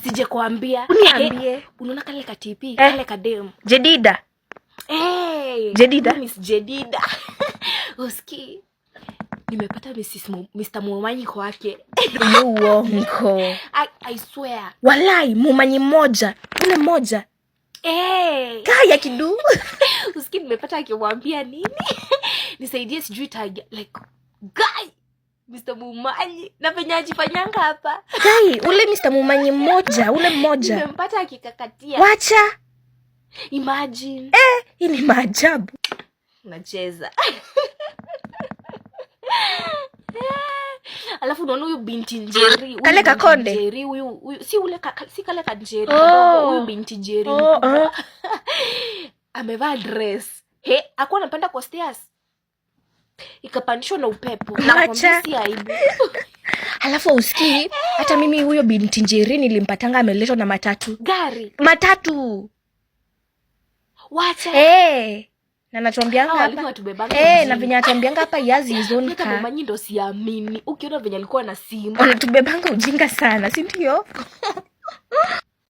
Sije kuambia. Uniambie. Unaona kale katipi, kale kadem. Jedida. Jedida. Miss Jedida. Uski. Nimepata Mr. Mumanyi kwake. Uongo. I swear. Walai, Mumanyi mmoja. Ule mmoja. Kaya kidu. Uski nimepata akimwambia nini? Nisaidie sijui tag like guy. Mr. Mumanyi na venye ajifanyanga hapa. Kai, ule Mr. Mumanyi mmoja, ule mmoja. Nimempata akikakatia. Wacha. Imagine. Hii ni maajabu. Unacheza. Alafu unaona huyu binti Njeri, kale kakonde. Njeri huyu si ule si kale ka Njeri kidogo, huyu binti Njeri. Amevaa dress. Hakuwa anapanda kwa stairs. Ikapandishwa na upepo. Na si aibu. Alafu usikii hata mimi huyo binti Njeri nilimpatanga ameletwa na matatu. Gari. Matatu. Wacha. Na natuambianga hapa. Na venye atuambianga hapa yazi izoni ka. Mumanyi ndo siamini. Ukiona venye alikuwa na simu. Wanatubebanga ujinga sana, si ndio?